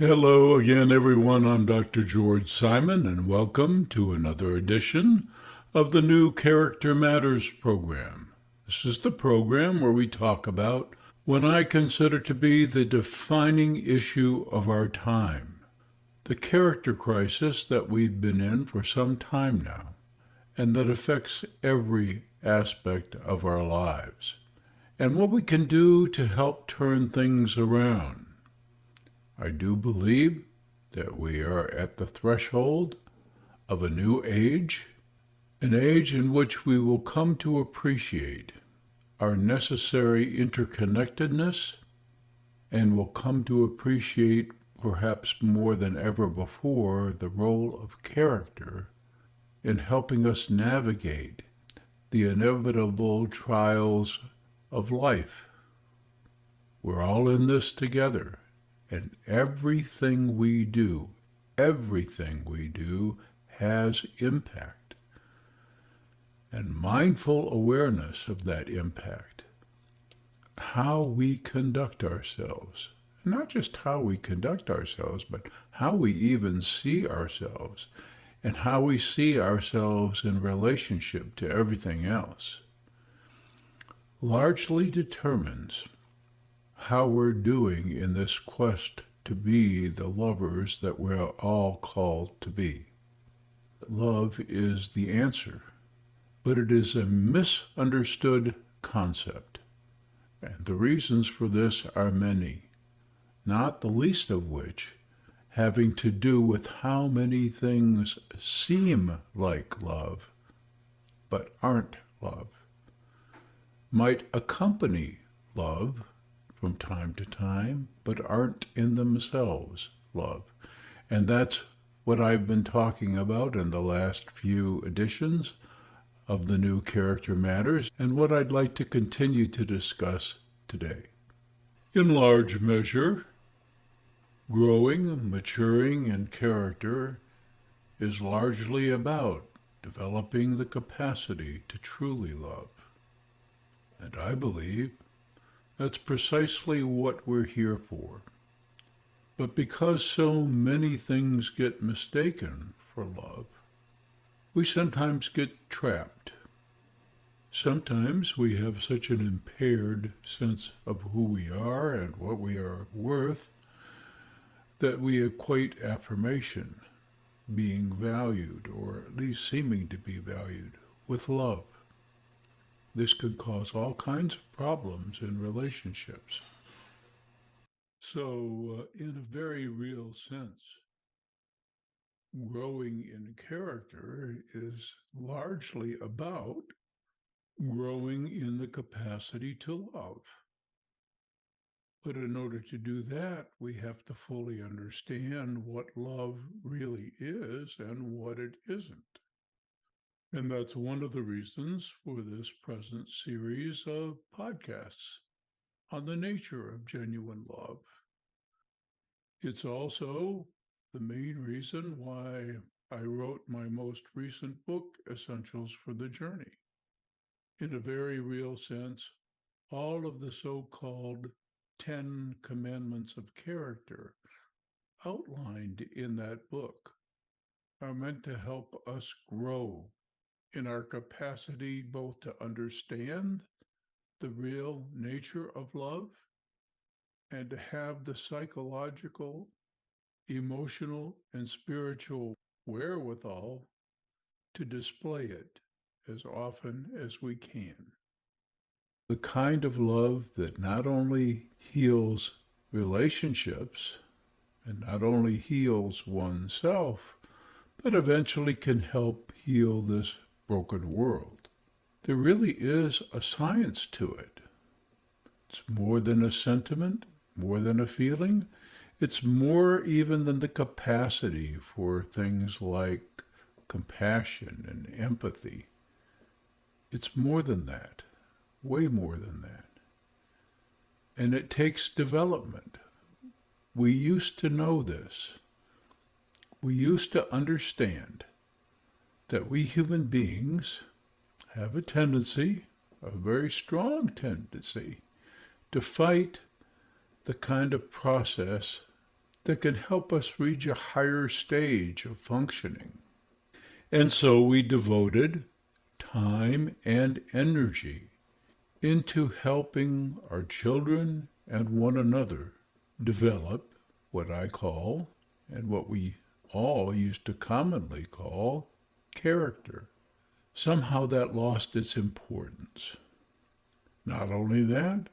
Hello again, everyone. I'm Dr. George Simon, and welcome to another edition of the new Character Matters program. This is the program where we talk about what I consider to be the defining issue of our time, the character crisis that we've been in for some time now, and that affects every aspect of our lives, and what we can do to help turn things around. I do believe that we are at the threshold of a new age, an age in which we will come to appreciate our necessary interconnectedness and will come to appreciate, perhaps more than ever before, the role of character in helping us navigate the inevitable trials of life. We're all in this together. And everything we do has impact. And mindful awareness of that impact, how we conduct ourselves, not just how we conduct ourselves, but how we even see ourselves and how we see ourselves in relationship to everything else, largely determines how we're doing in this quest to be the lovers that we're all called to be. Love is the answer, but it is a misunderstood concept. And the reasons for this are many, not the least of which having to do with how many things seem like love, but aren't love, might accompany love from time to time, but aren't in themselves love. And that's what I've been talking about in the last few editions of the new Character Matters, and what I'd like to continue to discuss today. In large measure, growing, maturing in character is largely about developing the capacity to truly love. And I believe that's precisely what we're here for. But because so many things get mistaken for love, we sometimes get trapped. Sometimes we have such an impaired sense of who we are and what we are worth that we equate affirmation, being valued, or at least seeming to be valued, with love. This could cause all kinds of problems in relationships. So, in a very real sense, growing in character is largely about growing in the capacity to love. But in order to do that, we have to fully understand what love really is and what it isn't. And that's one of the reasons for this present series of podcasts on the nature of genuine love. It's also the main reason why I wrote my most recent book, Essentials for the Journey. In a very real sense, all of the so-called 10 Commandments of Character outlined in that book are meant to help us grow in our capacity both to understand the real nature of love and to have the psychological, emotional, and spiritual wherewithal to display it as often as we can. The kind of love that not only heals relationships and not only heals oneself, but eventually can help heal this broken world. There really is a science to it. It's more than a sentiment, more than a feeling. It's more even than the capacity for things like compassion and empathy. It's more than that, way more than that. And it takes development. We used to know this. We used to understand that we human beings have a tendency, a very strong tendency, to fight the kind of process that can help us reach a higher stage of functioning. And so we devoted time and energy into helping our children and one another develop what I call, and what we all used to commonly call, character. Somehow that lost its importance. Not only that,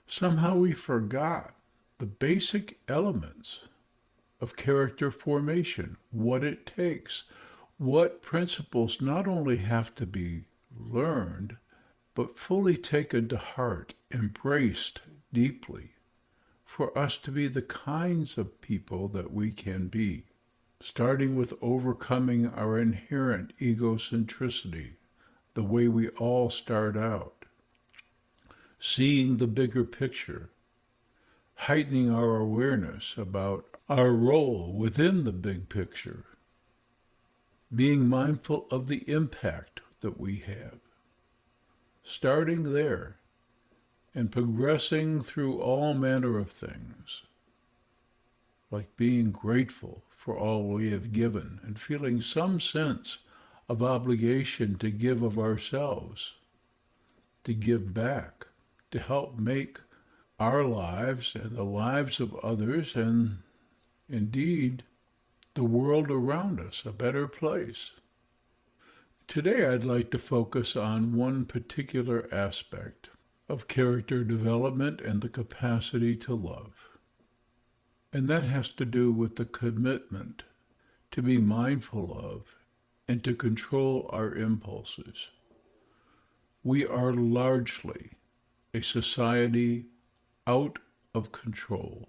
somehow we forgot the basic elements of character formation, what it takes, what principles not only have to be learned, but fully taken to heart, embraced deeply, for us to be the kinds of people that we can be, starting with overcoming our inherent egocentricity, the way we all start out, seeing the bigger picture, heightening our awareness about our role within the big picture, being mindful of the impact that we have, starting there and progressing through all manner of things, like being grateful for all we have given and feeling some sense of obligation to give of ourselves, to give back, to help make our lives and the lives of others, and indeed the world around us, a better place. Today I'd like to focus on one particular aspect of character development and the capacity to love. And that has to do with the commitment to be mindful of and to control our impulses. We are largely a society out of control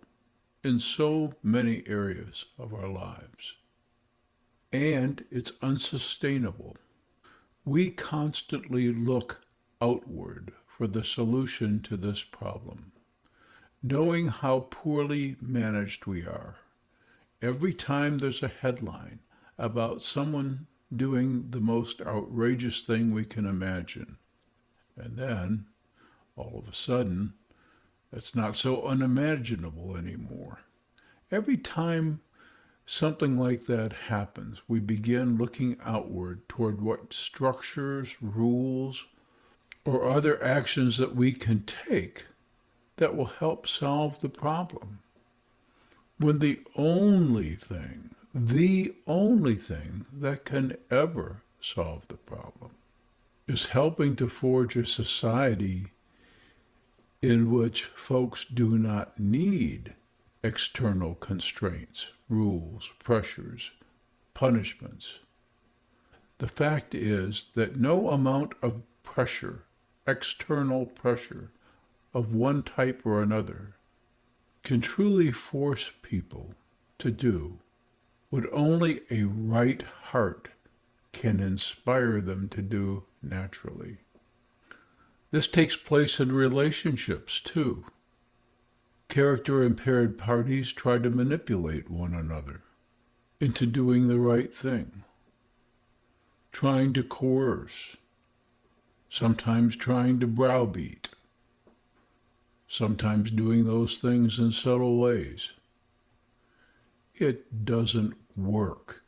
in so many areas of our lives. And it's unsustainable. We constantly look outward for the solution to this problem, knowing how poorly managed we are. Every time there's a headline about someone doing the most outrageous thing we can imagine, and then, all of a sudden, it's not so unimaginable anymore. Every time something like that happens, we begin looking outward toward what structures, rules, or other actions that we can take that will help solve the problem. When the only thing that can ever solve the problem is helping to forge a society in which folks do not need external constraints, rules, pressures, punishments. The fact is that no amount of pressure, external pressure of one type or another, can truly force people to do what only a right heart can inspire them to do naturally. This takes place in relationships too. Character-impaired parties try to manipulate one another into doing the right thing, trying to coerce, sometimes trying to browbeat, sometimes doing those things in subtle ways. It doesn't work.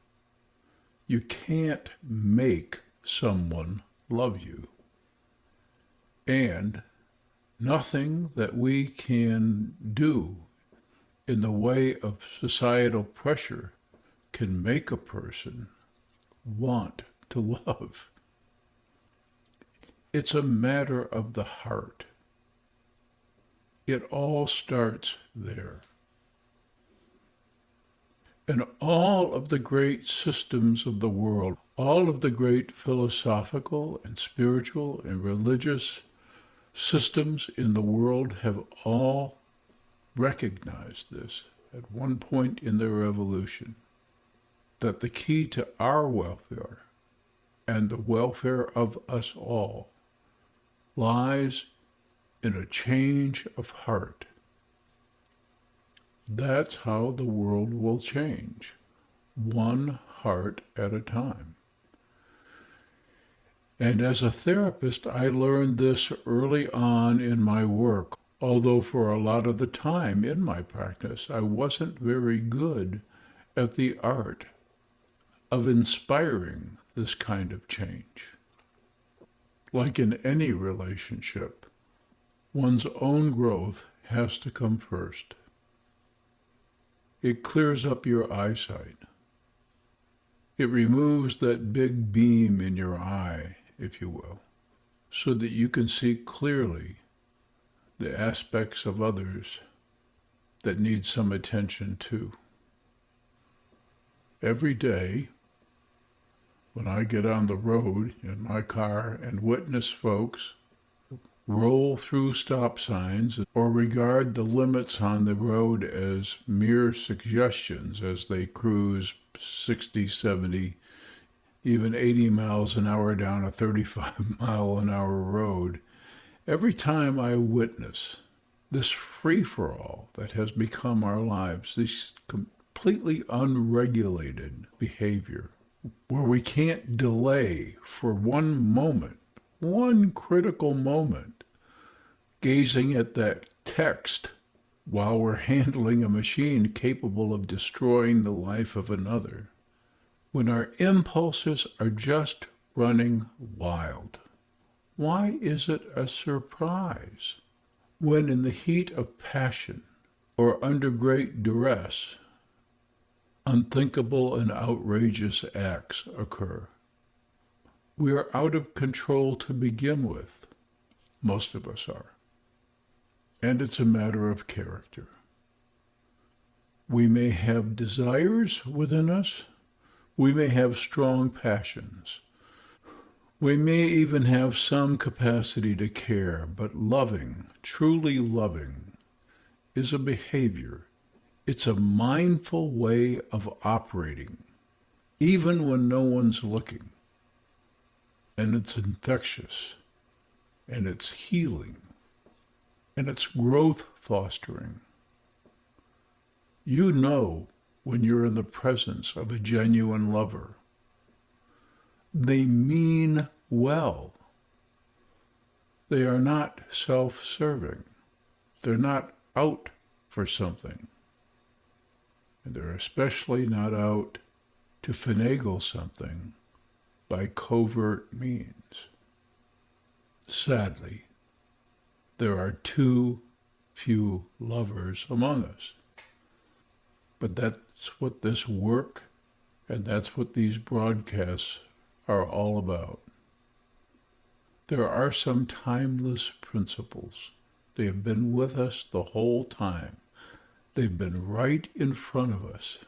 You can't make someone love you. And nothing that we can do in the way of societal pressure can make a person want to love. It's a matter of the heart. It all starts there. And all of the great systems of the world, all of the great philosophical and spiritual and religious systems in the world have all recognized this at one point in their evolution, that the key to our welfare and the welfare of us all lies in a change of heart. That's how the world will change, one heart at a time. And as a therapist, I learned this early on in my work, Although for a lot of the time in my practice, I wasn't very good at the art of inspiring this kind of change. Like in any relationship, one's own growth has to come first. It clears up your eyesight. It removes that big beam in your eye, if you will, so that you can see clearly the aspects of others that need some attention too. Every day, when I get on the road in my car and witness folks roll through stop signs or regard the limits on the road as mere suggestions as they cruise 60, 70, even 80 miles an hour down a 35-mile-an-hour road, every time I witness this free-for-all that has become our lives, this completely unregulated behavior, where we can't delay for one moment, one critical moment, gazing at that text while we're handling a machine capable of destroying the life of another, when our impulses are just running wild. Why is it a surprise when in the heat of passion or under great duress, unthinkable and outrageous acts occur? We are out of control to begin with. Most of us are. And it's a matter of character. We may have desires within us. We may have strong passions. We may even have some capacity to care, but loving, truly loving, is a behavior. It's a mindful way of operating, even when no one's looking. And it's infectious, and it's healing, and it's growth fostering. You know when you're in the presence of a genuine lover. They mean well. They are not self-serving. They're not out for something. And they're especially not out to finagle something by covert means. Sadly, there are too few lovers among us. But that's what this work and that's what these broadcasts are all about. There are some timeless principles. They have been with us the whole time. They've been right in front of us,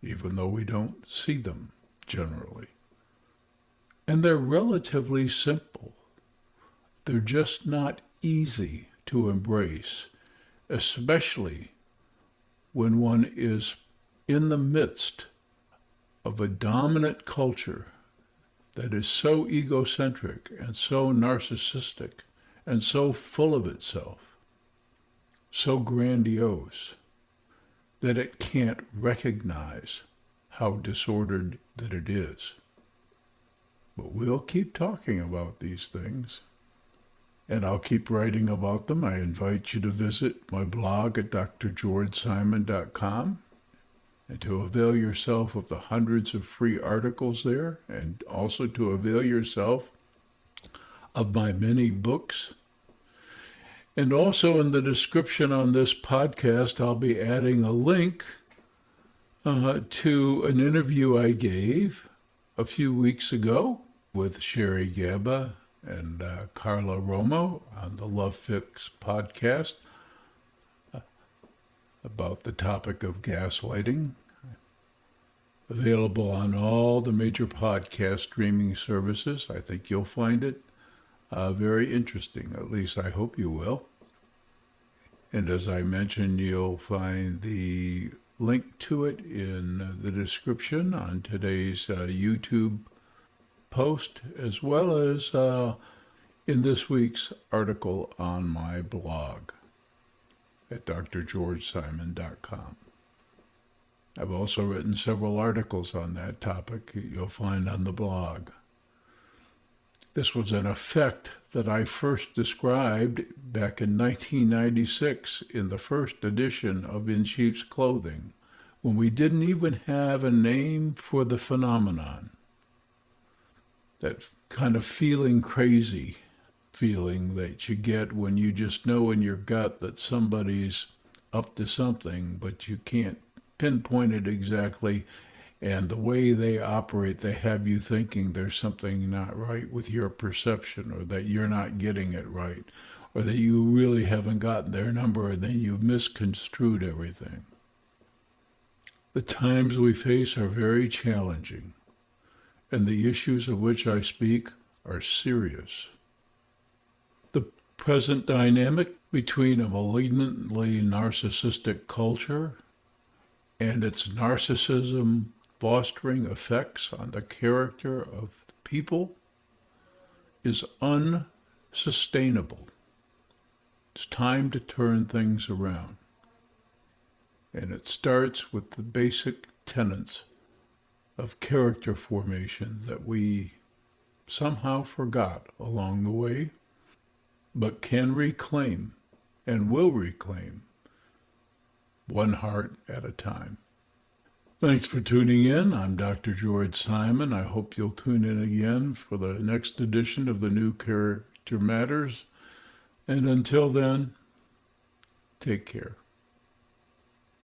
even though we don't see them generally. And they're relatively simple. They're just not easy to embrace, especially when one is in the midst of a dominant culture that is so egocentric and so narcissistic and so full of itself, so grandiose, that it can't recognize how disordered that it is. But we'll keep talking about these things, and I'll keep writing about them. I invite you to visit my blog at drgeorgesimon.com and to avail yourself of the hundreds of free articles there, and also to avail yourself of my many books. And also in the description on this podcast, I'll be adding a link to an interview I gave a few weeks ago with Sherry Gaba and Carla Romo on the Love Fix podcast about the topic of gaslighting. Available on all the major podcast streaming services. I think you'll find it very interesting. At least I hope you will. And as I mentioned, you'll find the link to it in the description on today's YouTube post, as well as in this week's article on my blog at drgeorgesimon.com. I've also written several articles on that topic you'll find on the blog. This was an effect that I first described back in 1996 in the first edition of In Sheep's Clothing, when we didn't even have a name for the phenomenon. That kind of feeling crazy feeling that you get when you just know in your gut that somebody's up to something, but you can't pinpoint it exactly. And the way they operate, they have you thinking there's something not right with your perception, or that you're not getting it right, or that you really haven't gotten their number, and then you've misconstrued everything. The times we face are very challenging, and the issues of which I speak are serious. The present dynamic between a malignantly narcissistic culture and its narcissism fostering effects on the character of the people is unsustainable. It's time to turn things around. And it starts with the basic tenets of character formation that we somehow forgot along the way, but can reclaim and will reclaim one heart at a time. Thanks for tuning in. I'm Dr. George Simon. I hope you'll tune in again for the next edition of the New Character Matters. And until then, take care.